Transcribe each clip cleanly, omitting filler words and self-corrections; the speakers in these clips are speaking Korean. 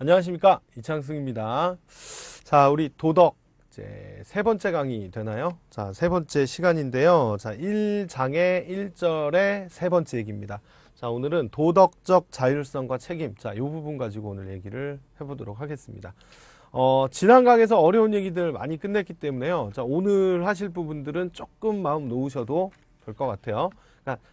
안녕하십니까, 이창승입니다. 자, 우리 도덕 이제 세 번째 강의 되나요? 자, 세 번째 시간인데요. 자, 1장의 1절의 세 번째 얘기입니다. 자, 오늘은 도덕적 자율성과 책임. 자, 이 부분 가지고 오늘 얘기를 해보도록 하겠습니다. 지난 강에서 어려운 얘기들 많이 끝냈기 때문에요. 자, 오늘 하실 부분들은 조금 마음 놓으셔도 될 것 같아요. 그러니까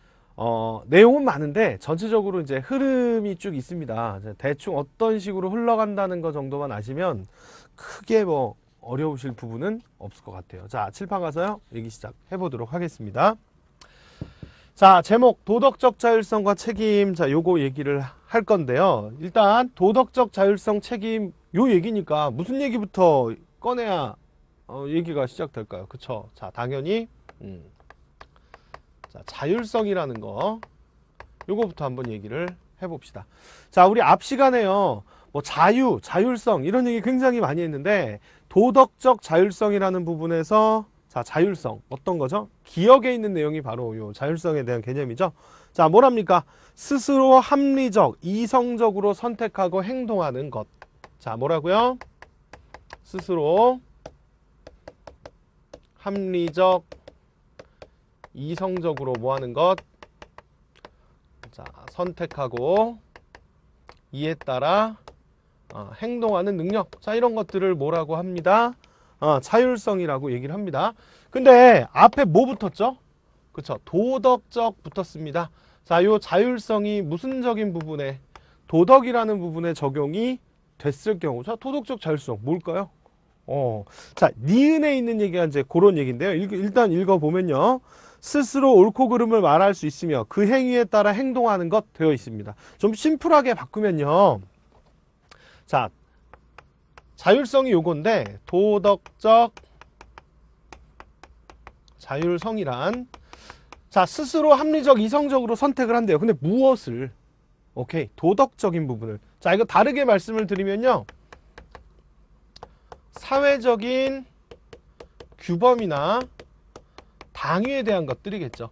내용은 많은데 전체적으로 이제 흐름이 쭉 있습니다. 대충 어떤 식으로 흘러간다는 거 정도만 아시면 크게 뭐 어려우실 부분은 없을 것 같아요. 자, 칠판 가서요. 얘기 시작해 보도록 하겠습니다. 자, 제목 도덕적 자율성과 책임. 자, 요거 얘기를 할 건데요. 일단 도덕적 자율성 책임 요 얘기니까 무슨 얘기부터 꺼내야 얘기가 시작될까요? 그쵸? 자, 당연히 자, 자율성이라는 거 요거부터 한번 얘기를 해봅시다. 자, 우리 앞 시간에요 뭐 자율성 이런 얘기 굉장히 많이 했는데 도덕적 자율성이라는 부분에서 자, 자율성 어떤 거죠? 기억에 있는 내용이 바로 요 자율성에 대한 개념이죠. 자, 뭐랍니까? 스스로 합리적, 이성적으로 선택하고 행동하는 것. 자, 뭐라고요? 스스로 합리적, 이성적으로 뭐 하는 것? 자, 선택하고 이에 따라 행동하는 능력. 자, 이런 것들을 뭐라고 합니다? 자율성이라고 얘기를 합니다. 근데 앞에 뭐 붙었죠? 그쵸? 도덕적 붙었습니다. 자, 요 자율성이 무슨적인 부분에 도덕이라는 부분에 적용이 됐을 경우. 자, 도덕적 자율성 뭘까요? 자, 니은에 있는 얘기가 이제 그런 얘기인데요. 일단 읽어보면요. 스스로 옳고 그름을 말할 수 있으며 그 행위에 따라 행동하는 것 되어 있습니다. 좀 심플하게 바꾸면요. 자, 자율성이 요건데 도덕적 자율성이란 자, 스스로 합리적, 이성적으로 선택을 한대요. 근데 무엇을? 오케이, 도덕적인 부분을. 자, 이거 다르게 말씀을 드리면요. 사회적인 규범이나 당위에 대한 것들이겠죠.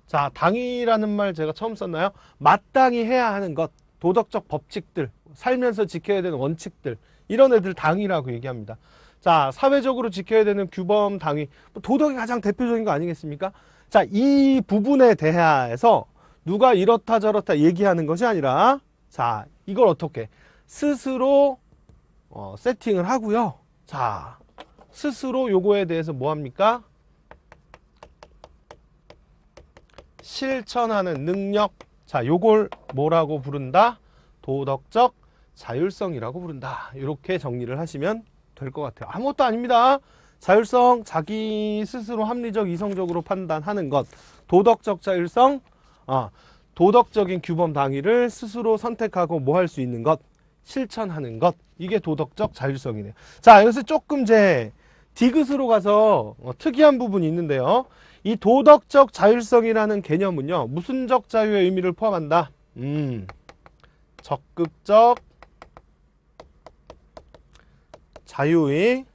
자, 당위라는 말 제가 처음 썼나요? 마땅히 해야 하는 것, 도덕적 법칙들, 살면서 지켜야 되는 원칙들, 이런 애들 당위라고 얘기합니다. 자, 사회적으로 지켜야 되는 규범, 당위, 도덕이 가장 대표적인 거 아니겠습니까? 자, 이 부분에 대해서 누가 이렇다 저렇다 얘기하는 것이 아니라 자, 이걸 어떻게 스스로 세팅을 하고요. 자, 스스로 요거에 대해서 뭐 합니까? 실천하는 능력. 자, 요걸 뭐라고 부른다? 도덕적 자율성이라고 부른다. 이렇게 정리를 하시면 될 것 같아요. 아무것도 아닙니다. 자율성, 자기 스스로 합리적, 이성적으로 판단하는 것. 도덕적 자율성, 도덕적인 규범 당위를 스스로 선택하고 뭐 할 수 있는 것, 실천하는 것. 이게 도덕적 자율성이네요. 자, 여기서 조금 디귿으로 가서 특이한 부분이 있는데요. 이 도덕적 자율성이라는 개념은요, 무슨적 자유의 의미를 포함한다? 적극적 자유의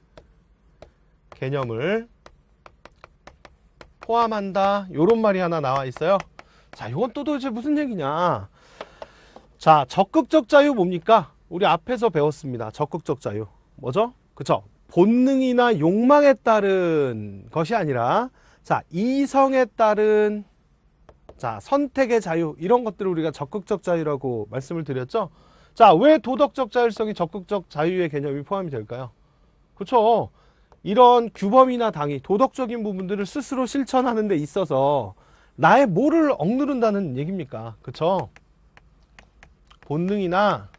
개념을 포함한다. 요런 말이 하나 나와 있어요. 자, 이건 또 도대체 무슨 얘기냐? 자, 적극적 자유 뭡니까? 우리 앞에서 배웠습니다. 적극적 자유. 뭐죠? 그쵸? 본능이나 욕망에 따른 것이 아니라 자, 이성에 따른 자, 선택의 자유 이런 것들을 우리가 적극적 자유라고 말씀을 드렸죠. 자, 왜 도덕적 자율성이 적극적 자유의 개념이 포함이 될까요? 그렇죠. 이런 규범이나 당위, 도덕적인 부분들을 스스로 실천하는 데 있어서 나의 뭐를 억누른다는 얘기입니까? 그렇죠. 본능이나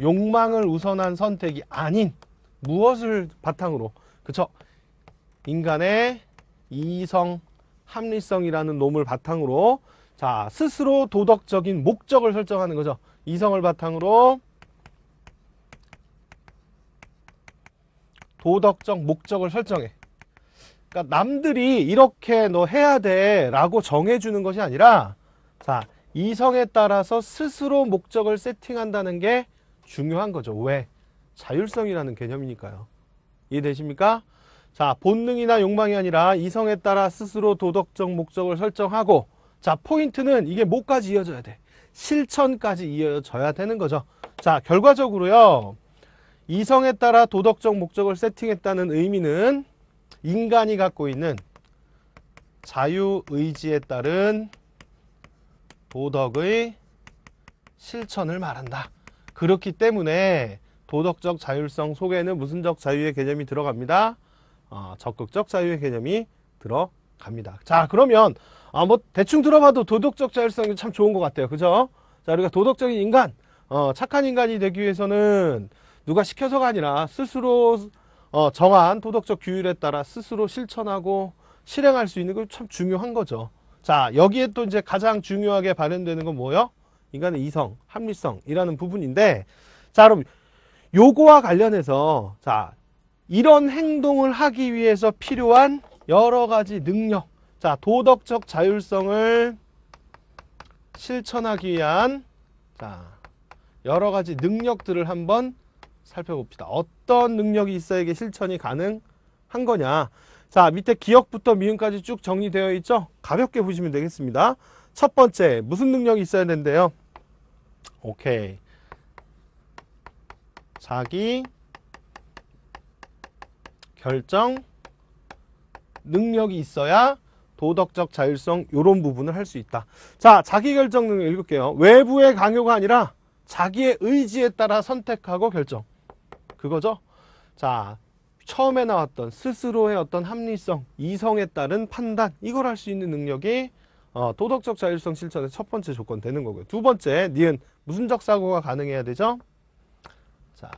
욕망을 우선한 선택이 아닌 무엇을 바탕으로? 그렇죠. 인간의 이성, 합리성이라는 놈을 바탕으로 자, 스스로 도덕적인 목적을 설정하는 거죠. 이성을 바탕으로 도덕적 목적을 설정해. 그러니까 남들이 이렇게 너 해야 돼 라고 정해주는 것이 아니라 자, 이성에 따라서 스스로 목적을 세팅한다는 게 중요한 거죠. 왜? 자율성이라는 개념이니까요. 이해되십니까? 자, 본능이나 욕망이 아니라 이성에 따라 스스로 도덕적 목적을 설정하고 자, 포인트는 이게 뭐까지 이어져야 돼? 실천까지 이어져야 되는 거죠. 자, 결과적으로요. 이성에 따라 도덕적 목적을 세팅했다는 의미는 인간이 갖고 있는 자유의지에 따른 도덕의 실천을 말한다. 그렇기 때문에 도덕적 자율성 속에는 무슨적 자유의 개념이 들어갑니다. 적극적 자유의 개념이 들어갑니다. 자, 그러면 뭐 대충 들어봐도 도덕적 자율성이 참 좋은 것 같아요. 그죠? 자, 우리가 도덕적인 인간, 착한 인간이 되기 위해서는 누가 시켜서가 아니라 스스로 정한 도덕적 규율에 따라 스스로 실천하고 실행할 수 있는 게 참 중요한 거죠. 자, 여기에 또 이제 가장 중요하게 발현되는 건 뭐예요? 인간의 이성, 합리성이라는 부분인데, 자, 그럼 요거와 관련해서 자, 이런 행동을 하기 위해서 필요한 여러 가지 능력, 자, 도덕적 자율성을 실천하기 위한 자, 여러 가지 능력들을 한번 살펴봅시다. 어떤 능력이 있어야 이게 실천이 가능한 거냐. 자, 밑에 기억부터 미음까지 쭉 정리되어 있죠? 가볍게 보시면 되겠습니다. 첫 번째, 무슨 능력이 있어야 된대요? 오케이. 자기 결정 능력이 있어야 도덕적 자율성 요런 부분을 할 수 있다. 자, 자기 결정 능력 읽을게요. 외부의 강요가 아니라 자기의 의지에 따라 선택하고 결정. 그거죠? 자, 처음에 나왔던 스스로의 어떤 합리성, 이성에 따른 판단, 이걸 할 수 있는 능력이 도덕적 자율성 실천의 첫 번째 조건 되는 거고요. 두 번째, 니은 무슨적 사고가 가능해야 되죠? 자,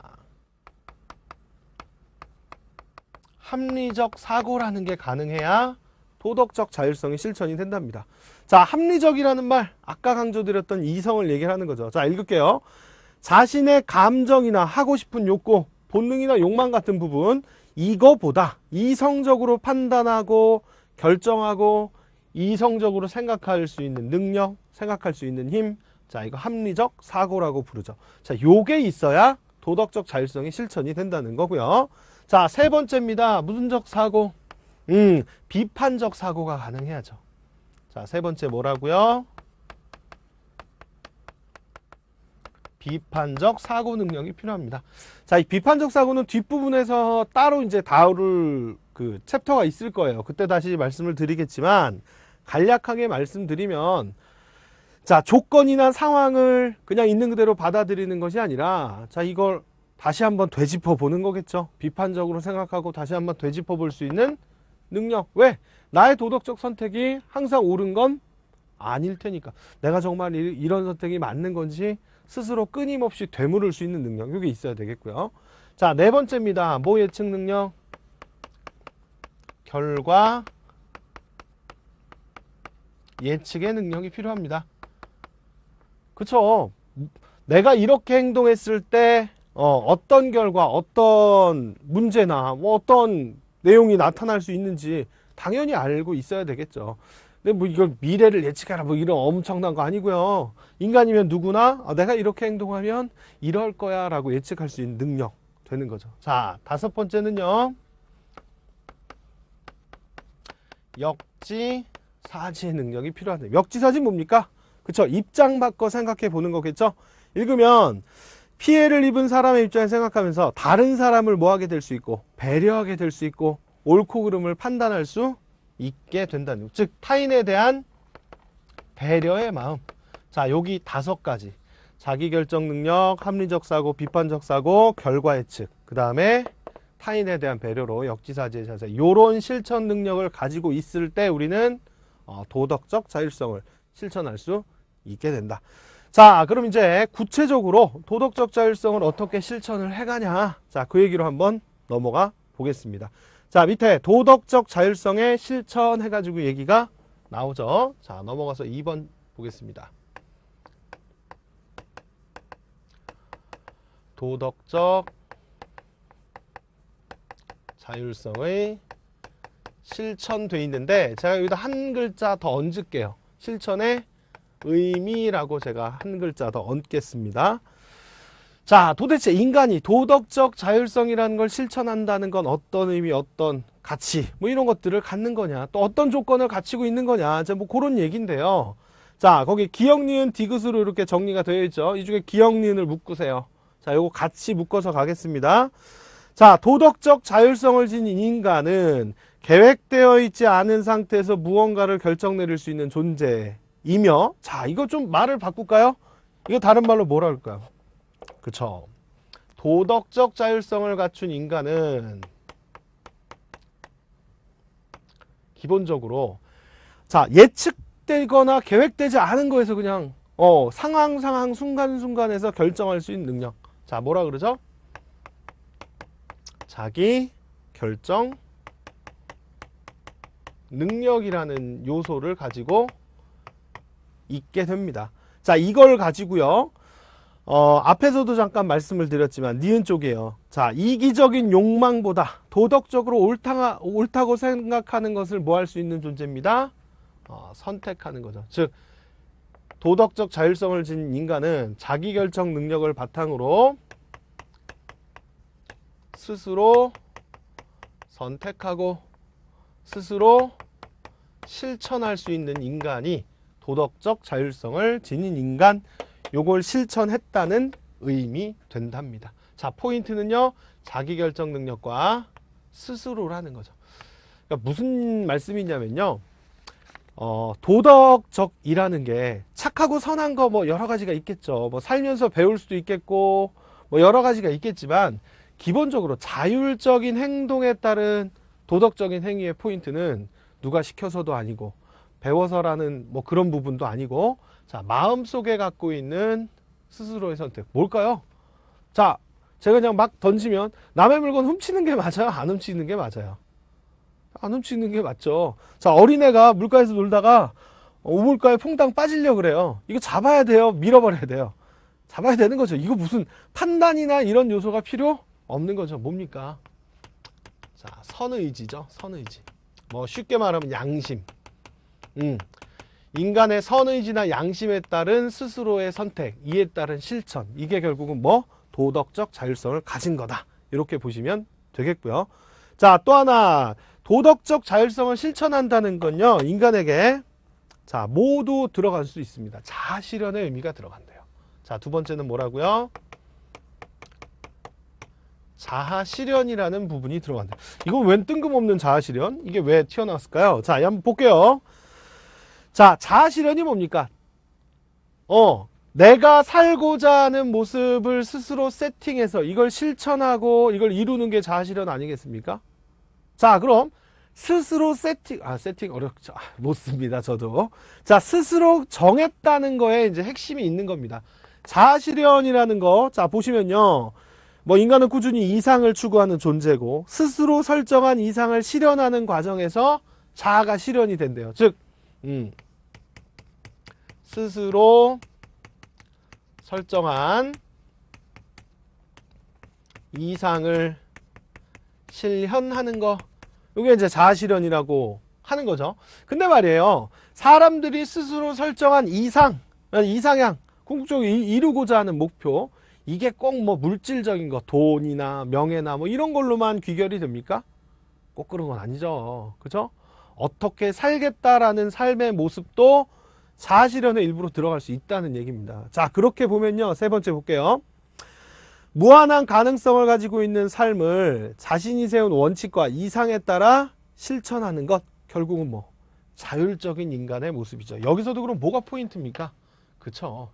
합리적 사고라는 게 가능해야 도덕적 자율성이 실천이 된답니다. 자, 합리적이라는 말, 아까 강조드렸던 이성을 얘기하는 거죠. 자, 읽을게요. 자신의 감정이나 하고 싶은 욕구, 본능이나 욕망 같은 부분, 이거보다 이성적으로 판단하고 결정하고 이성적으로 생각할 수 있는 능력, 생각할 수 있는 힘, 자, 이거 합리적 사고라고 부르죠. 자, 요게 있어야 도덕적 자율성이 실천이 된다는 거고요. 자, 세 번째입니다. 무슨적 사고? 비판적 사고가 가능해야죠. 자, 세 번째 뭐라고요? 비판적 사고 능력이 필요합니다. 자, 이 비판적 사고는 뒷부분에서 따로 이제 다룰 그 챕터가 있을 거예요. 그때 다시 말씀을 드리겠지만, 간략하게 말씀드리면, 자, 조건이나 상황을 그냥 있는 그대로 받아들이는 것이 아니라, 자, 이걸 다시 한번 되짚어 보는 거겠죠. 비판적으로 생각하고 다시 한번 되짚어 볼 수 있는 능력. 왜? 나의 도덕적 선택이 항상 옳은 건 아닐 테니까. 내가 정말 이런 선택이 맞는 건지 스스로 끊임없이 되물을 수 있는 능력. 이게 있어야 되겠고요. 자, 네 번째입니다. 뭐 예측 능력? 결과 예측의 능력이 필요합니다. 그쵸? 내가 이렇게 행동했을 때 어떤 결과, 어떤 문제나 뭐 어떤 내용이 나타날 수 있는지 당연히 알고 있어야 되겠죠. 근데 뭐 이걸 미래를 예측하라 뭐 이런 엄청난 거 아니고요. 인간이면 누구나 내가 이렇게 행동하면 이럴 거야 라고 예측할 수 있는 능력 되는 거죠. 자, 다섯 번째는요. 역지사지의 능력이 필요하다. 역지사지 뭡니까? 그쵸? 입장 바꿔 생각해 보는 거겠죠? 읽으면 피해를 입은 사람의 입장을 생각하면서 다른 사람을 뭐하게 될 수 있고 배려하게 될 수 있고 옳고 그름을 판단할 수 있게 된다는 것. 즉 타인에 대한 배려의 마음. 자, 여기 다섯 가지. 자기결정 능력, 합리적 사고, 비판적 사고, 결과 예측. 그 다음에 타인에 대한 배려로 역지사지의 자세. 요런 실천 능력을 가지고 있을 때 우리는 도덕적 자율성을 실천할 수 있게 된다. 자, 그럼 이제 구체적으로 도덕적 자율성을 어떻게 실천을 해가냐. 자, 그 얘기로 한번 넘어가 보겠습니다. 자, 밑에 도덕적 자율성의 실천해가지고 얘기가 나오죠. 자, 넘어가서 2번 보겠습니다. 도덕적 자율성의 실천돼 있는데 제가 여기다 한 글자 더 얹을게요. 실천의 의미라고 제가 한 글자 더 얹겠습니다. 자, 도대체 인간이 도덕적 자율성이라는 걸 실천한다는 건 어떤 의미, 어떤 가치, 뭐 이런 것들을 갖는 거냐, 또 어떤 조건을 갖추고 있는 거냐, 이제 뭐 그런 얘기인데요. 자, 거기 기역, 니은, 디귿으로 이렇게 정리가 되어 있죠. 이 중에 기역, 니은을 묶으세요. 자, 요거 같이 묶어서 가겠습니다. 자, 도덕적 자율성을 지닌 인간은 계획되어 있지 않은 상태에서 무언가를 결정 내릴 수 있는 존재이며, 자, 이거 좀 말을 바꿀까요? 이거 다른 말로 뭐라 할까요? 그쵸. 도덕적 자율성을 갖춘 인간은 기본적으로, 자, 예측되거나 계획되지 않은 거에서 그냥 상황 순간순간에서 결정할 수 있는 능력. 자, 뭐라 그러죠? 자기 결정 능력이라는 요소를 가지고 있게 됩니다. 자, 이걸 가지고요. 앞에서도 잠깐 말씀을 드렸지만 니은 쪽이에요. 자, 이기적인 욕망보다 도덕적으로 옳다고 생각하는 것을 뭐 할 수 있는 존재입니다. 선택하는 거죠. 즉 도덕적 자율성을 지닌 인간은 자기결정 능력을 바탕으로 스스로 선택하고 스스로 실천할 수 있는 인간이 도덕적 자율성을 지닌 인간, 요걸 실천했다는 의미 된답니다. 자, 포인트는요, 자기결정 능력과 스스로라는 거죠. 그러니까 무슨 말씀이냐면요, 도덕적이라는 게 착하고 선한 거 뭐 여러 가지가 있겠죠. 뭐 살면서 배울 수도 있겠고 뭐 여러 가지가 있겠지만, 기본적으로 자율적인 행동에 따른 도덕적인 행위의 포인트는 누가 시켜서도 아니고 배워서라는 뭐 그런 부분도 아니고, 자, 마음속에 갖고 있는 스스로의 선택. 뭘까요? 자, 제가 그냥 막 던지면 남의 물건 훔치는 게 맞아요? 안 훔치는 게 맞아요? 안 훔치는 게 맞죠. 자, 어린애가 물가에서 놀다가 우물가에 퐁당 빠지려고 그래요. 이거 잡아야 돼요? 밀어버려야 돼요? 잡아야 되는 거죠. 이거 무슨 판단이나 이런 요소가 필요 없는 거죠. 뭡니까? 자, 선의지죠. 선의지. 뭐 쉽게 말하면 양심. 인간의 선의지나 양심에 따른 스스로의 선택, 이에 따른 실천, 이게 결국은 뭐 도덕적 자율성을 가진 거다, 이렇게 보시면 되겠고요. 자, 또 하나, 도덕적 자율성을 실천한다는 건요, 인간에게 자 모두 들어갈 수 있습니다. 자아 실현의 의미가 들어간대요. 자, 두 번째는 뭐라고요? 자아 실현이라는 부분이 들어간다. 이거 웬 뜬금없는 자아 실현? 이게 왜 튀어나왔을까요? 자, 한번 볼게요. 자, 자아 실현이 뭡니까? 내가 살고자 하는 모습을 스스로 세팅해서 이걸 실천하고 이걸 이루는 게 자아 실현 아니겠습니까? 자, 그럼 스스로 세팅 어렵죠. 못 씁니다, 저도. 자, 스스로 정했다는 거에 이제 핵심이 있는 겁니다. 자아 실현이라는 거, 자, 보시면요. 뭐 인간은 꾸준히 이상을 추구하는 존재고 스스로 설정한 이상을 실현하는 과정에서 자아가 실현이 된대요. 즉, 스스로 설정한 이상을 실현하는 거, 이게 이제 자아 실현이라고 하는 거죠. 근데 말이에요, 사람들이 스스로 설정한 이상향, 궁극적으로 이루고자 하는 목표, 이게 꼭 뭐 물질적인 거, 돈이나 명예나 뭐 이런 걸로만 귀결이 됩니까? 꼭 그런 건 아니죠. 그죠? 어떻게 살겠다라는 삶의 모습도 자아 실현의 일부로 들어갈 수 있다는 얘기입니다. 자, 그렇게 보면요, 세 번째 볼게요. 무한한 가능성을 가지고 있는 삶을 자신이 세운 원칙과 이상에 따라 실천하는 것, 결국은 뭐 자율적인 인간의 모습이죠. 여기서도 그럼 뭐가 포인트입니까? 그쵸?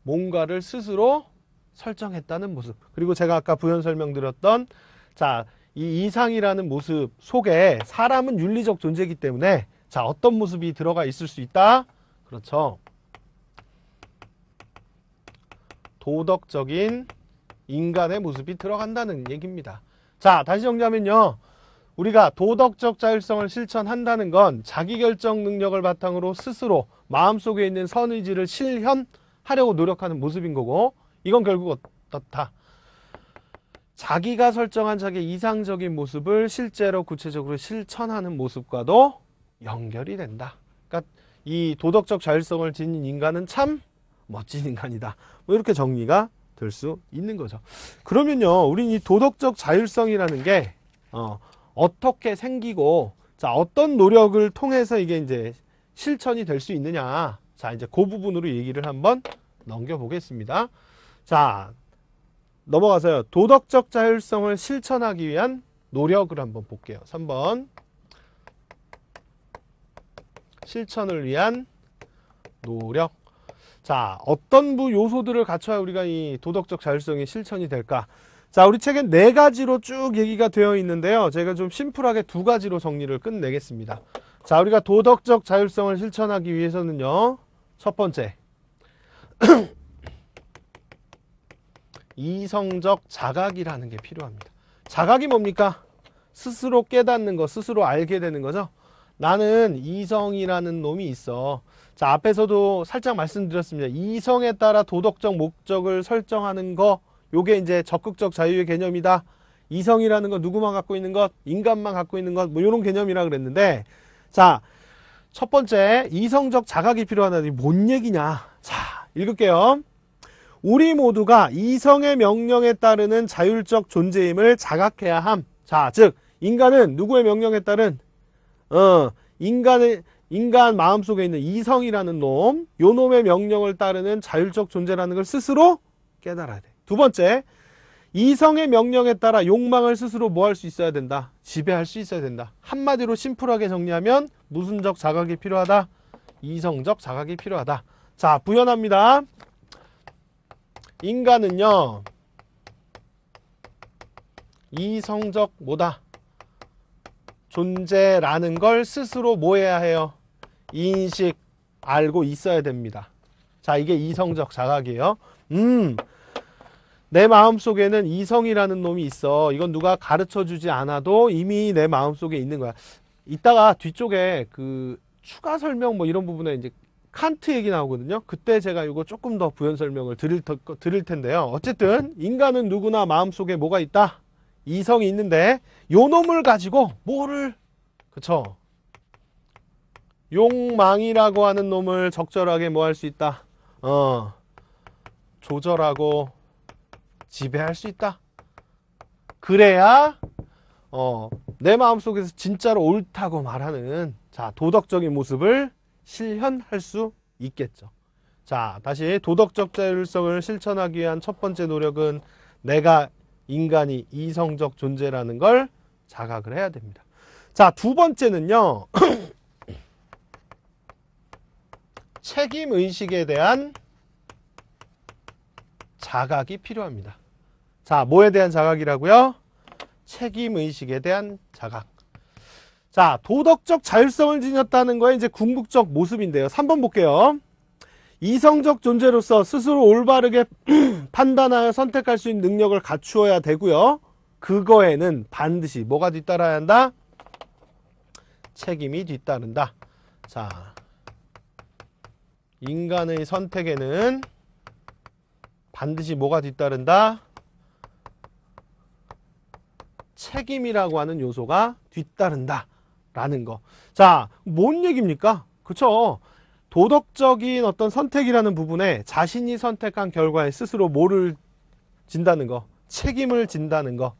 뭔가를 스스로 설정했다는 모습. 그리고 제가 아까 부연 설명드렸던, 자, 이 이상이라는 모습 속에 사람은 윤리적 존재이기 때문에, 자, 어떤 모습이 들어가 있을 수 있다? 그렇죠. 도덕적인 인간의 모습이 들어간다는 얘기입니다. 자, 다시 정리하면요, 우리가 도덕적 자율성을 실천한다는 건 자기결정 능력을 바탕으로 스스로 마음속에 있는 선의지를 실현하려고 노력하는 모습인 거고, 이건 결국 어떻다? 자기가 설정한 자기 이상적인 모습을 실제로 구체적으로 실천하는 모습과도 연결이 된다. 그러니까 이 도덕적 자율성을 지닌 인간은 참 멋진 인간이다, 뭐 이렇게 정리가 될 수 있는 거죠. 그러면요, 우린 이 도덕적 자율성이라는 게 어떻게 생기고, 자, 어떤 노력을 통해서 이게 이제 실천이 될 수 있느냐. 자, 이제 그 부분으로 얘기를 한번 넘겨보겠습니다. 자, 넘어가서요. 도덕적 자율성을 실천하기 위한 노력을 한번 볼게요. 3번. 실천을 위한 노력. 자, 어떤 요소들을 갖춰야 우리가 이 도덕적 자율성이 실천이 될까? 자, 우리 책엔 4가지로 쭉 얘기가 되어 있는데요. 제가 좀 심플하게 2가지로 정리를 끝내겠습니다. 자, 우리가 도덕적 자율성을 실천하기 위해서는요. 첫 번째. 이성적 자각이라는 게 필요합니다. 자각이 뭡니까? 스스로 깨닫는 거, 스스로 알게 되는 거죠. 나는 이성이라는 놈이 있어. 자, 앞에서도 살짝 말씀드렸습니다. 이성에 따라 도덕적 목적을 설정하는 거, 요게 이제 적극적 자유의 개념이다. 이성이라는 거 누구만 갖고 있는 것, 인간만 갖고 있는 것, 뭐 요런 개념이라 그랬는데, 자, 첫 번째, 이성적 자각이 필요하다. 이게 뭔 얘기냐? 자, 읽을게요. 우리 모두가 이성의 명령에 따르는 자율적 존재임을 자각해야 함. 자, 즉 인간은 누구의 명령에 따른 인간 마음속에 있는 이성이라는 놈, 요 놈의 명령을 따르는 자율적 존재라는 걸 스스로 깨달아야 돼. 두 번째, 이성의 명령에 따라 욕망을 스스로 뭐 할 수 있어야 된다? 지배할 수 있어야 된다. 한마디로 심플하게 정리하면 무슨적 자각이 필요하다? 이성적 자각이 필요하다. 자, 부연합니다. 인간은요, 이성적 뭐다? 존재라는 걸 스스로 뭐 해야 해요? 인식, 알고 있어야 됩니다. 자, 이게 이성적 자각이에요. 내 마음속에는 이성이라는 놈이 있어. 이건 누가 가르쳐주지 않아도 이미 내 마음속에 있는 거야. 이따가 뒤쪽에 그 추가 설명 뭐 이런 부분에 이제 칸트 얘기 나오거든요. 그때 제가 이거 조금 더 부연 설명을 드릴 텐데요. 어쨌든 인간은 누구나 마음속에 뭐가 있다? 이성이 있는데 요 놈을 가지고 뭐를, 그쵸? 욕망이라고 하는 놈을 적절하게 뭐 할 수 있다? 조절하고 지배할 수 있다. 그래야 내 마음속에서 진짜로 옳다고 말하는, 자, 도덕적인 모습을 실현할 수 있겠죠. 자, 다시 도덕적 자율성을 실천하기 위한 첫 번째 노력은 내가 인간이 이성적 존재라는 걸 자각을 해야 됩니다. 자, 두 번째는요. 책임의식에 대한 자각이 필요합니다. 자, 뭐에 대한 자각이라고요? 책임의식에 대한 자각. 자, 도덕적 자율성을 지녔다는 거에 이제 궁극적 모습인데요. 3번 볼게요. 이성적 존재로서 스스로 올바르게 판단하여 선택할 수 있는 능력을 갖추어야 되고요. 그거에는 반드시 뭐가 뒤따라야 한다? 책임이 뒤따른다. 자, 인간의 선택에는 반드시 뭐가 뒤따른다? 책임이라고 하는 요소가 뒤따른다 라는 거. 자, 뭔 얘기입니까? 그쵸? 도덕적인 어떤 선택이라는 부분에 자신이 선택한 결과에 스스로 뭐를 진다는 거, 책임을 진다는 거.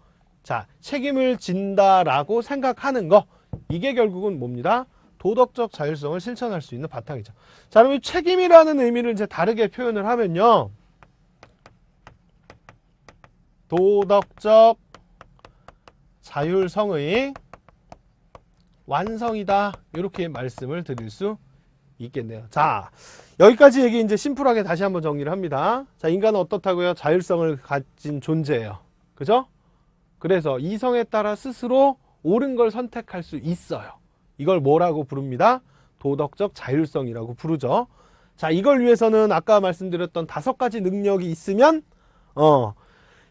자, 책임을 진다라고 생각하는 거, 이게 결국은 뭡니다? 도덕적 자율성을 실천할 수 있는 바탕이죠. 자, 그럼 이 책임이라는 의미를 이제 다르게 표현을 하면요, 도덕적 자율성의 완성이다, 이렇게 말씀을 드릴 수 있겠네요. 자, 여기까지 얘기 이제 심플하게 다시 한번 정리를 합니다. 자, 인간은 어떻다고요? 자율성을 가진 존재예요. 그죠? 그래서 이성에 따라 스스로 옳은 걸 선택할 수 있어요. 이걸 뭐라고 부릅니다? 도덕적 자율성이라고 부르죠. 자, 이걸 위해서는 아까 말씀드렸던 5가지 능력이 있으면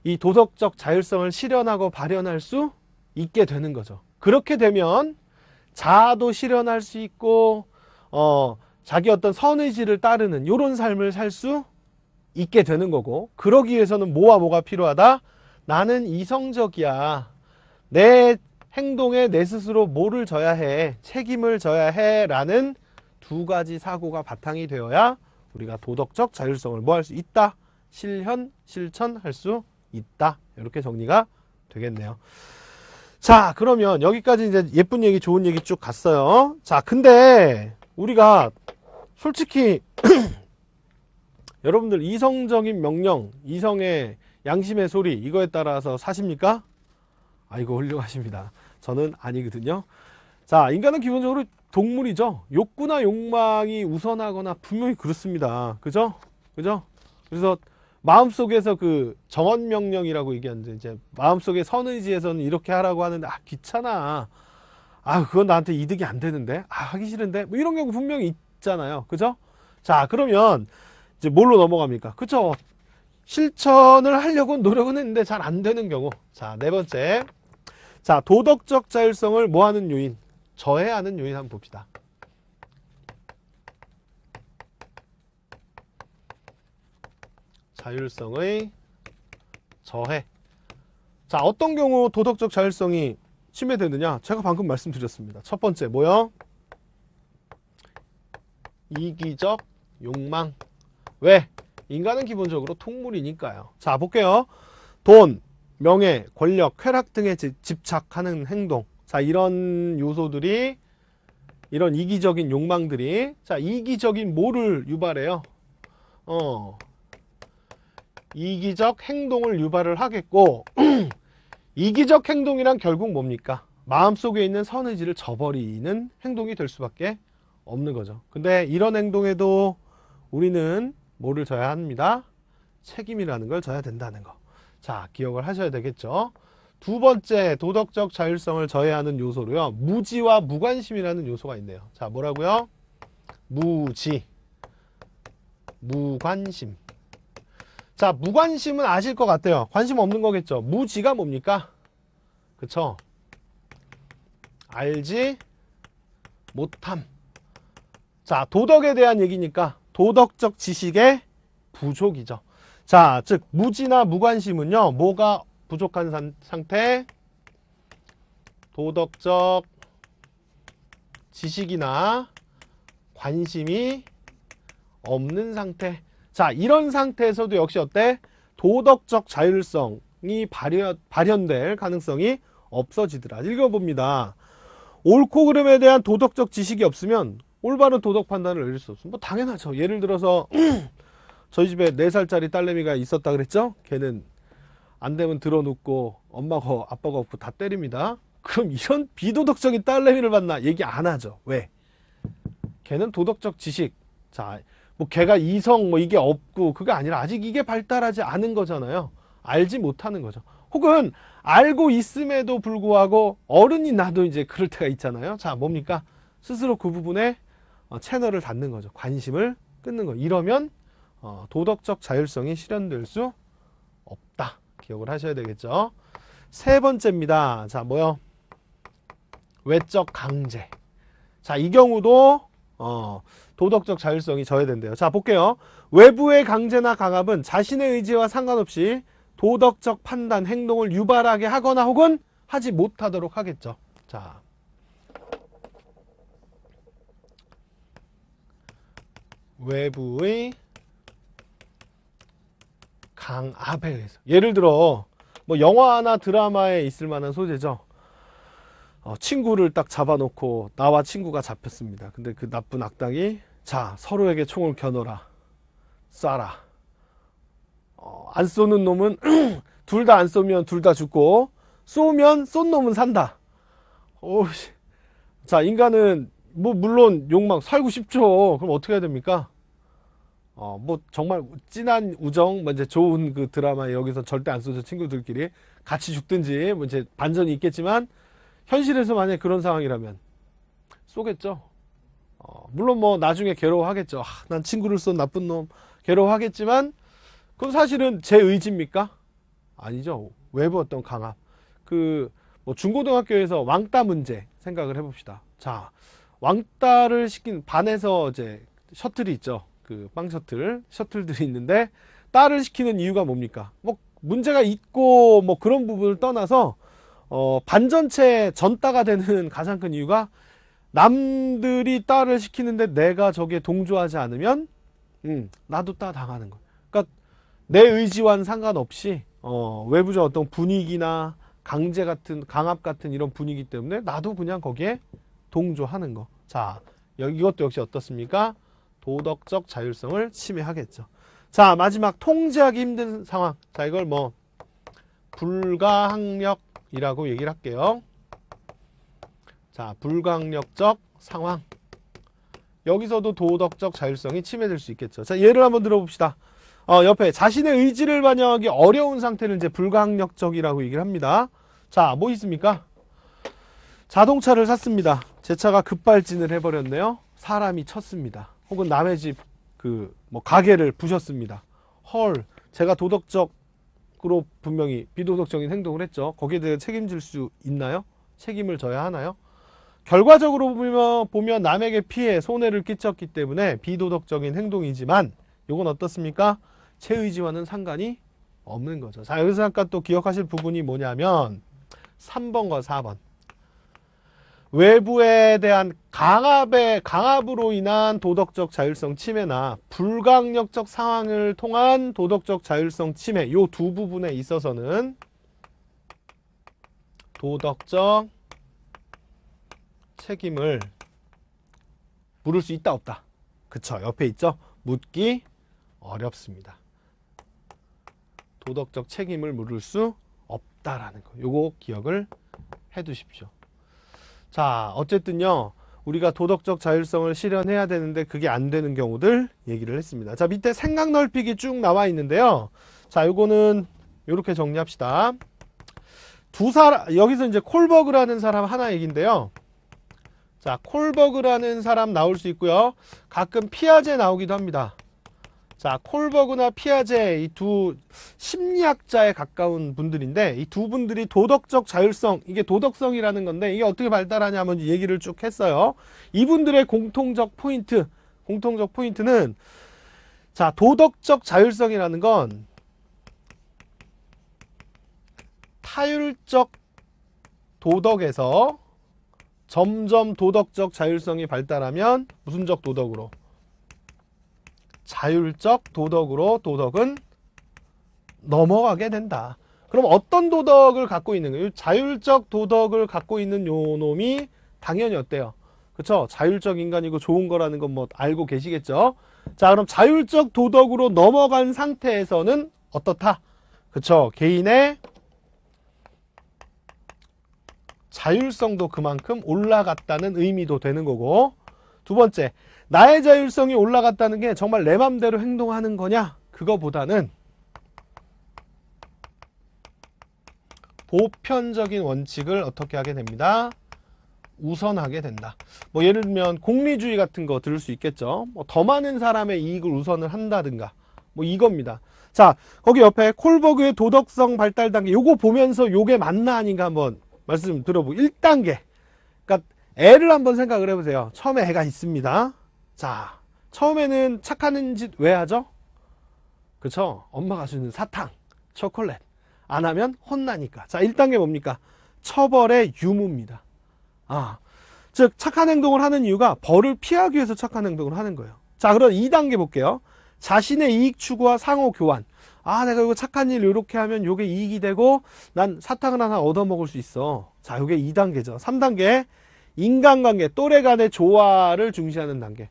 이 도덕적 자율성을 실현하고 발현할 수 있게 되는 거죠. 그렇게 되면 자아도 실현할 수 있고 자기 어떤 선의지를 따르는 이런 삶을 살 수 있게 되는 거고, 그러기 위해서는 뭐와 뭐가 필요하다? 나는 이성적이야. 내 행동에 내 스스로 뭐를 져야 해? 책임을 져야 해 라는 2가지 사고가 바탕이 되어야 우리가 도덕적 자율성을 뭐 할 수 있다? 실천할 수 있다. 이렇게 정리가 되겠네요. 자, 그러면 여기까지 이제 예쁜 얘기, 좋은 얘기 쭉 갔어요. 자, 근데 우리가 솔직히 여러분들 이성적인 명령, 이성의 양심의 소리 이거에 따라서 사십니까? 이거 훌륭하십니다. 저는 아니거든요. 자, 인간은 기본적으로 동물이죠. 욕구나 욕망이 우선하거나 분명히 그렇습니다. 그죠? 그죠? 그래서 마음속에서 그 정언명령이라고 얘기하는데, 이제 마음속의 선의지에서는 이렇게 하라고 하는데, 귀찮아. 그건 나한테 이득이 안 되는데? 하기 싫은데? 뭐 이런 경우 분명히 있잖아요. 그죠? 자, 그러면 이제 뭘로 넘어갑니까? 그쵸? 실천을 하려고 노력은 했는데 잘 안 되는 경우. 자, 네 번째. 자, 도덕적 자율성을 뭐 하는 요인? 저해하는 요인 한번 봅시다. 자율성의 저해. 자, 어떤 경우 도덕적 자율성이 침해되느냐? 제가 방금 말씀드렸습니다. 첫 번째 뭐요? 이기적 욕망. 왜? 인간은 기본적으로 동물이니까요. 자, 볼게요. 돈, 명예, 권력, 쾌락 등에 집착하는 행동. 자, 이런 요소들이, 이런 이기적인 욕망들이, 자, 이기적인 뭐를 유발해요? 이기적 행동을 유발을 하겠고, 이기적 행동이란 결국 뭡니까? 마음속에 있는 선의지를 저버리는 행동이 될 수밖에 없는 거죠. 근데 이런 행동에도 우리는 뭐를 져야 합니다? 책임이라는 걸 져야 된다는 거. 자, 기억을 하셔야 되겠죠. 두 번째, 도덕적 자율성을 저해하는 요소로요, 무지와 무관심이라는 요소가 있네요. 자, 뭐라고요? 무지, 무관심. 자, 무관심은 아실 것 같아요. 관심 없는 거겠죠. 무지가 뭡니까? 그쵸? 알지 못함. 자, 도덕에 대한 얘기니까 도덕적 지식의 부족이죠. 자, 즉 무지나 무관심은요, 뭐가 부족한 상태? 도덕적 지식이나 관심이 없는 상태. 자, 이런 상태에서도 역시 어때? 도덕적 자율성이 발현될 가능성이 없어지더라. 읽어봅니다. 옳고 그름에 대한 도덕적 지식이 없으면 올바른 도덕 판단을 내릴 수 없습니다. 뭐 당연하죠. 예를 들어서 저희 집에 4살짜리 딸내미가 있었다 그랬죠? 걔는 안 되면 들어눕고 엄마가 아빠가 없고 다 때립니다. 그럼 이런 비도덕적인 딸내미를 만나 얘기 안 하죠. 왜? 걔는 도덕적 지식, 자, 뭐 걔가 이성 뭐 이게 없고 그게 아니라 아직 이게 발달하지 않은 거잖아요. 알지 못하는 거죠. 혹은 알고 있음에도 불구하고 어른이 나도 이제 그럴 때가 있잖아요. 자, 뭡니까? 스스로 그 부분에 채널을 닫는 거죠. 관심을 끊는 거. 이러면 도덕적 자율성이 실현될 수 없다. 기억을 하셔야 되겠죠. 세 번째입니다. 자, 뭐요? 외적 강제. 자, 이 경우도 도덕적 자율성이 저해된대요. 자, 볼게요. 외부의 강제나 강압은 자신의 의지와 상관없이 도덕적 판단, 행동을 유발하게 하거나 혹은 하지 못하도록 하겠죠. 자, 외부의 강압에 의해서. 예를 들어 뭐 영화나 드라마에 있을 만한 소재죠. 친구를 딱 잡아놓고 나와 친구가 잡혔습니다. 근데 그 나쁜 악당이, 자, 서로에게 총을 겨눠라, 쏴라. 안 쏘는 놈은 둘 다 안 쏘면 둘 다 죽고, 쏘면 쏜 놈은 산다. 자, 인간은 뭐 물론 욕망 살고 싶죠. 그럼 어떻게 해야 됩니까? 뭐 정말 진한 우정, 뭐 이제 좋은 그 드라마에 여기서 절대 안 쏘죠. 친구들끼리 같이 죽든지 뭐 이제 반전이 있겠지만, 현실에서 만약에 그런 상황이라면 쏘겠죠. 물론 뭐 나중에 괴로워하겠죠. 난 친구를 쏜 나쁜 놈, 괴로워하겠지만 그건 사실은 제 의지입니까? 아니죠. 외부 어떤 강압. 뭐 중고등학교에서 왕따 문제 생각을 해봅시다. 자, 왕따를 시킨 반에서 이제 셔틀이 있죠. 그 빵 셔틀들이 있는데 따를 시키는 이유가 뭡니까? 뭐 문제가 있고 뭐 그런 부분을 떠나서 반전체 전따가 되는 가장 큰 이유가, 남들이 따를 시키는데 내가 저기에 동조하지 않으면 나도 따 당하는 거예요. 그러니까 내 의지와는 상관없이 외부적 어떤 분위기나 강제 같은, 강압 같은 이런 분위기 때문에 나도 그냥 거기에 동조하는 거. 자, 이것도 역시 어떻습니까? 도덕적 자율성을 침해하겠죠. 자, 마지막 통제하기 힘든 상황. 자, 이걸 뭐 불가항력이라고 얘기를 할게요. 자, 불가항력적 상황. 여기서도 도덕적 자율성이 침해될 수 있겠죠. 자, 예를 한번 들어봅시다. 옆에 자신의 의지를 반영하기 어려운 상태를 이제 불가항력적이라고 얘기를 합니다. 자, 뭐 있습니까? 자동차를 샀습니다. 제 차가 급발진을 해버렸네요. 사람이 쳤습니다. 혹은 남의 집 가게를 부셨습니다. 헐, 제가 도덕적으로 분명히 비도덕적인 행동을 했죠. 거기에 대해 책임질 수 있나요? 책임을 져야 하나요? 결과적으로 보면 남에게 피해, 손해를 끼쳤기 때문에 비도덕적인 행동이지만 이건 어떻습니까? 제 의지와는 상관이 없는 거죠. 자, 여기서 잠깐 또 기억하실 부분이 뭐냐면 3번과 4번. 외부에 대한 강압으로 인한 도덕적 자율성 침해나 불가항력적 상황을 통한 도덕적 자율성 침해, 이 두 부분에 있어서는 도덕적 책임을 물을 수 있다 없다. 그쵸, 옆에 있죠. 묻기 어렵습니다. 도덕적 책임을 물을 수 없다라는 거, 요거 기억을 해 두십시오. 자, 어쨌든요, 우리가 도덕적 자율성을 실현해야 되는데 그게 안 되는 경우들 얘기를 했습니다. 자, 밑에 생각 넓히기 쭉 나와 있는데요. 자, 요거는 요렇게 정리합시다. 여기서 이제 콜버그라는 사람 하나 얘기인데요. 자, 콜버그라는 사람 나올 수 있고요. 가끔 피아제 나오기도 합니다. 자, 콜버그나 피아제, 이 두 심리학자에 가까운 분들인데, 이 두 분들이 도덕적 자율성, 이게 도덕성이라는 건데, 이게 어떻게 발달하냐면 얘기를 쭉 했어요. 이분들의 공통적 포인트는, 자, 도덕적 자율성이라는 건 타율적 도덕에서 점점 도덕적 자율성이 발달하면 무슨적 도덕으로? 자율적 도덕으로 도덕은 넘어가게 된다. 그럼 어떤 도덕을 갖고 있는 거예요? 자율적 도덕을 갖고 있는 요 놈이 당연히 어때요? 그쵸? 자율적 인간이고 좋은 거라는 건 뭐 알고 계시겠죠? 자, 그럼 자율적 도덕으로 넘어간 상태에서는 어떻다? 그쵸? 개인의 자율성도 그만큼 올라갔다는 의미도 되는 거고, 두 번째, 나의 자율성이 올라갔다는 게 정말 내 맘대로 행동하는 거냐? 그거보다는 보편적인 원칙을 어떻게 하게 됩니다? 우선하게 된다. 뭐 예를 들면 공리주의 같은 거 들을 수 있겠죠. 뭐 더 많은 사람의 이익을 우선을 한다든가, 뭐 이겁니다. 자, 거기 옆에 콜버그의 도덕성 발달 단계, 요거 보면서 요게 맞나 아닌가 한번 말씀 들어보고, 1단계. 그러니까 애를 한번 생각을 해보세요. 처음에 애가 있습니다. 자, 처음에는 착한 짓 왜 하죠? 그쵸? 엄마가 주는 사탕, 초콜릿 안 하면 혼나니까. 자, 1단계 뭡니까? 처벌의 유무입니다. 즉 착한 행동을 하는 이유가 벌을 피하기 위해서 착한 행동을 하는 거예요. 자, 그럼 2단계 볼게요. 자신의 이익 추구와 상호 교환. 내가 이거 착한 일 이렇게 하면 요게 이익이 되고 난 사탕을 하나 얻어먹을 수 있어. 자, 요게 2단계죠. 3단계, 인간관계, 또래 간의 조화를 중시하는 단계.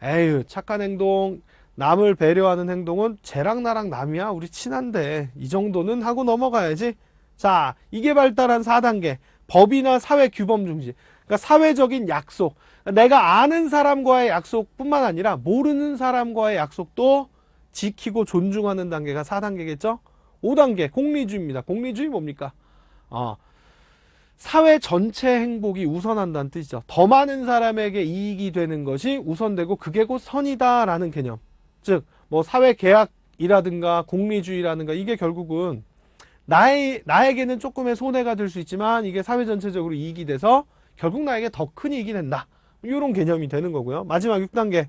에휴, 착한 행동, 남을 배려하는 행동은 쟤랑 나랑 남이야, 우리 친한데 이 정도는 하고 넘어가야지. 자, 이게 발달한 4단계, 법이나 사회 규범 중시. 그러니까 사회적인 약속, 내가 아는 사람과의 약속뿐만 아니라 모르는 사람과의 약속도 지키고 존중하는 단계가 4단계겠죠. 5단계 공리주의입니다. 공리주의 뭡니까? 사회 전체 행복이 우선한다는 뜻이죠. 더 많은 사람에게 이익이 되는 것이 우선되고 그게 곧 선이다라는 개념. 즉, 뭐 사회 계약이라든가 공리주의라든가 이게 결국은 나에게는 조금의 손해가 될 수 있지만 이게 사회 전체적으로 이익이 돼서 결국 나에게 더 큰 이익이 된다. 이런 개념이 되는 거고요. 마지막 6단계.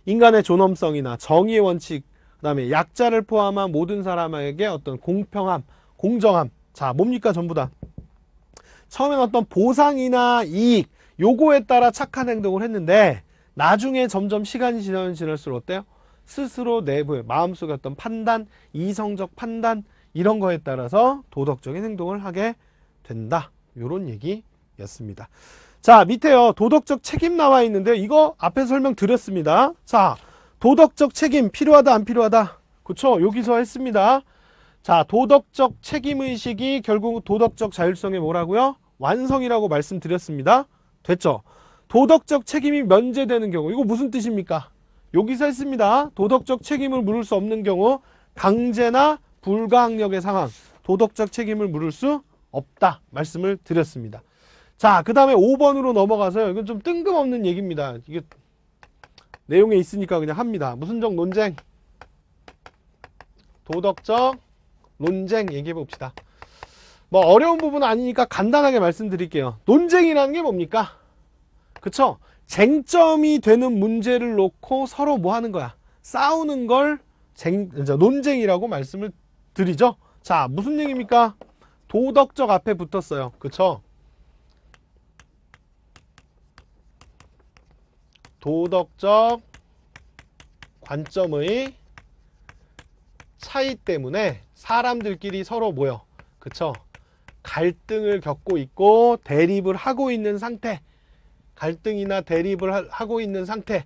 인간의 존엄성이나 정의의 원칙, 그 다음에 약자를 포함한 모든 사람에게 어떤 공평함, 공정함. 자, 뭡니까? 전부 다. 처음엔 어떤 보상이나 이익, 요거에 따라 착한 행동을 했는데 나중에 점점 시간이 지나면 지날수록 어때요? 스스로 내부의 마음속에 어떤 판단, 이성적 판단 이런 거에 따라서 도덕적인 행동을 하게 된다. 요런 얘기 였습니다. 자, 밑에요. 도덕적 책임 나와 있는데 이거 앞에 설명드렸습니다. 자, 도덕적 책임 필요하다 안 필요하다? 그쵸? 여기서 했습니다. 자, 도덕적 책임의식이 결국 도덕적 자율성의 뭐라고요? 완성이라고 말씀드렸습니다. 됐죠? 도덕적 책임이 면제되는 경우 이거 무슨 뜻입니까? 여기서 했습니다. 도덕적 책임을 물을 수 없는 경우 강제나 불가항력의 상황 도덕적 책임을 물을 수 없다 말씀을 드렸습니다. 자, 그 다음에 5번으로 넘어가서요. 이건 좀 뜬금없는 얘기입니다. 이게 내용에 있으니까 그냥 합니다. 무슨적 논쟁 도덕적 논쟁 얘기해 봅시다. 뭐 어려운 부분은 아니니까 간단하게 말씀드릴게요. 논쟁이라는 게 뭡니까? 그쵸? 쟁점이 되는 문제를 놓고 서로 뭐 하는 거야? 싸우는 걸 논쟁이라고 말씀을 드리죠. 자, 무슨 얘기입니까? 도덕적 앞에 붙었어요. 그쵸? 도덕적 관점의 차이 때문에 사람들끼리 서로 뭐요? 그쵸? 갈등을 겪고 있고 대립을 하고 있는 상태 갈등이나 대립을 하고 있는 상태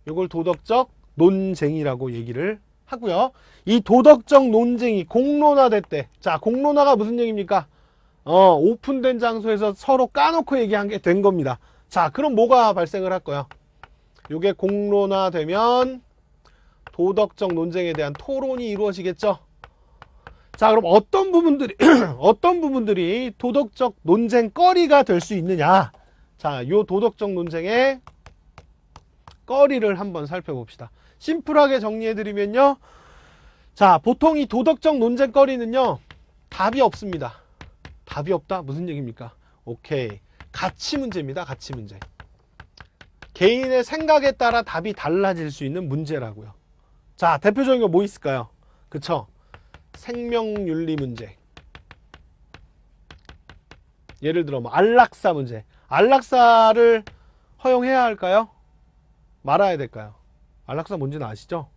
이걸 도덕적 논쟁이라고 얘기를 하고요. 이 도덕적 논쟁이 공론화됐대. 자, 공론화가 무슨 얘기입니까? 오픈된 장소에서 서로 까놓고 얘기한 게 된 겁니다. 자, 그럼 뭐가 발생을 할 거야? 이게 공론화되면 도덕적 논쟁에 대한 토론이 이루어지겠죠. 자, 그럼 어떤 부분들이 도덕적 논쟁거리가 될 수 있느냐? 자, 요 도덕적 논쟁의 거리를 한번 살펴봅시다. 심플하게 정리해드리면요. 자, 보통 이 도덕적 논쟁거리는요. 답이 없습니다. 답이 없다? 무슨 얘기입니까? 오케이. 가치 문제입니다. 가치 문제. 개인의 생각에 따라 답이 달라질 수 있는 문제라고요. 자, 대표적인 거 뭐 있을까요? 그쵸? 생명윤리 문제. 예를 들어 뭐 안락사 문제. 안락사를 허용해야 할까요? 말아야 될까요? 안락사 뭔지는 아시죠?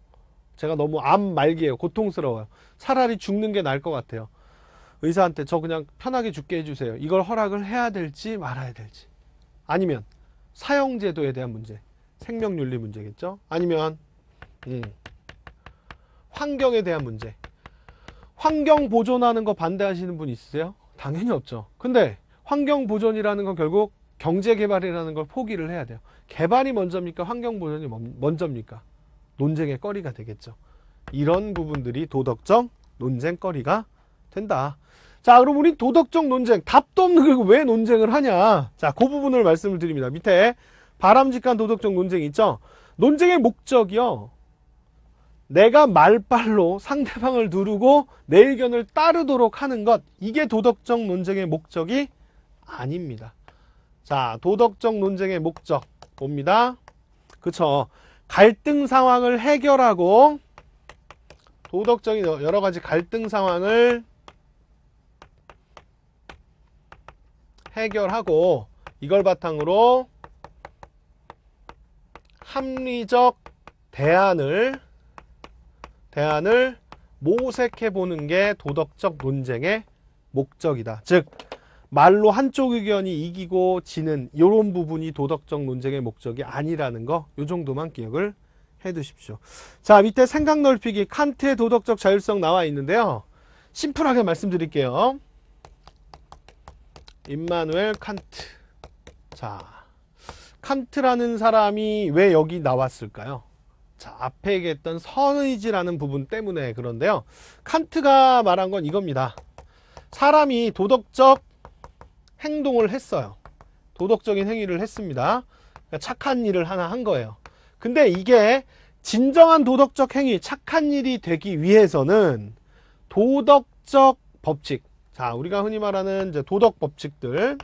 제가 너무 암 말기예요. 고통스러워요. 차라리 죽는 게 나을 것 같아요. 의사한테 저 그냥 편하게 죽게 해주세요. 이걸 허락을 해야 될지 말아야 될지. 아니면 사형제도에 대한 문제. 생명윤리 문제겠죠? 아니면 환경에 대한 문제. 환경 보존하는 거 반대하시는 분 있으세요? 당연히 없죠. 근데 환경 보존이라는 건 결국 경제 개발이라는 걸 포기를 해야 돼요. 개발이 먼저입니까? 환경 보존이 먼저입니까? 논쟁의 거리가 되겠죠. 이런 부분들이 도덕적 논쟁거리가 된다. 자, 그럼 우리 도덕적 논쟁, 답도 없는 거 왜 논쟁을 하냐? 자, 그 부분을 말씀을 드립니다. 밑에 바람직한 도덕적 논쟁이 있죠? 논쟁의 목적이요. 내가 말빨로 상대방을 누르고 내 의견을 따르도록 하는 것, 이게 도덕적 논쟁의 목적이 아닙니다. 자, 도덕적 논쟁의 목적 봅니다. 그쵸? 갈등 상황을 해결하고 도덕적인 여러 가지 갈등 상황을 해결하고 이걸 바탕으로 합리적 대안을 모색해 보는 게 도덕적 논쟁의 목적이다. 즉 말로 한쪽 의견이 이기고 지는 이런 부분이 도덕적 논쟁의 목적이 아니라는 거, 이 정도만 기억을 해 두십시오. 자, 밑에 생각 넓히기 칸트의 도덕적 자율성 나와 있는데요. 심플하게 말씀드릴게요. 임마누엘 칸트. 자, 칸트라는 사람이 왜 여기 나왔을까요? 자, 앞에 얘기했던 선의지라는 부분 때문에 그런데요. 칸트가 말한 건 이겁니다. 사람이 도덕적 행동을 했어요. 도덕적인 행위를 했습니다. 그러니까 착한 일을 하나 한 거예요. 근데 이게 진정한 도덕적 행위, 착한 일이 되기 위해서는 도덕적 법칙. 자, 우리가 흔히 말하는 이제 도덕 법칙들,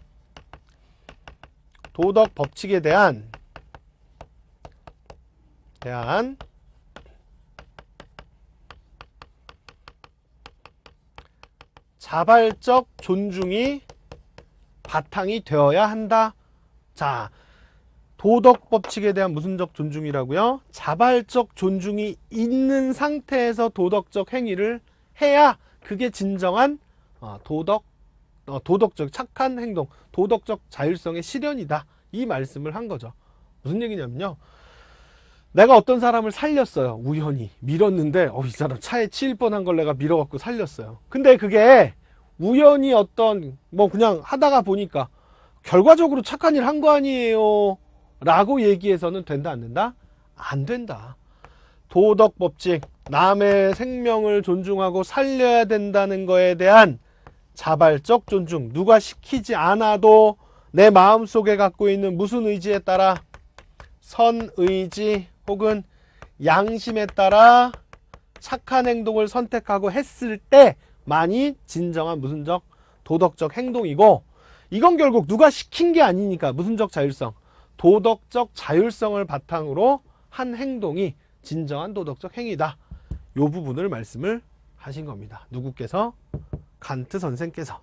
도덕 법칙에 대한 자발적 존중이 바탕이 되어야 한다. 자, 도덕 법칙에 대한 무슨적 존중이라고요? 자발적 존중이 있는 상태에서 도덕적 행위를 해야 그게 진정한 도덕 도덕적 착한 행동, 도덕적 자율성의 실현이다. 이 말씀을 한 거죠. 무슨 얘기냐면요. 내가 어떤 사람을 살렸어요. 우연히 밀었는데 이 사람 차에 치일 뻔한 걸 내가 밀어갖고 살렸어요. 근데 그게 우연히 어떤 뭐 그냥 하다가 보니까 결과적으로 착한 일 한 거 아니에요 라고 얘기해서는 된다 안 된다? 안 된다. 도덕 법칙, 남의 생명을 존중하고 살려야 된다는 거에 대한 자발적 존중, 누가 시키지 않아도 내 마음속에 갖고 있는 무슨 의지에 따라, 선의지 혹은 양심에 따라 착한 행동을 선택하고 했을 때만이 진정한 무슨적 도덕적 행동이고, 이건 결국 누가 시킨 게 아니니까 무슨적 자율성, 도덕적 자율성을 바탕으로 한 행동이 진정한 도덕적 행위다. 요 부분을 말씀을 하신 겁니다. 누구께서? 칸트 선생께서.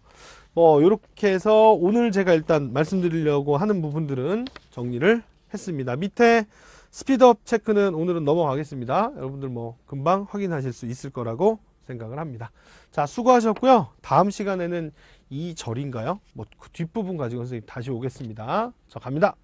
요렇게 해서 오늘 제가 일단 말씀드리려고 하는 부분들은 정리를 했습니다. 밑에 스피드업 체크는 오늘은 넘어가겠습니다. 여러분들 금방 확인하실 수 있을 거라고 생각을 합니다. 자, 수고하셨고요. 다음 시간에는 이 절인가요? 그 뒷부분 가지고 선생님 다시 오겠습니다. 저 갑니다.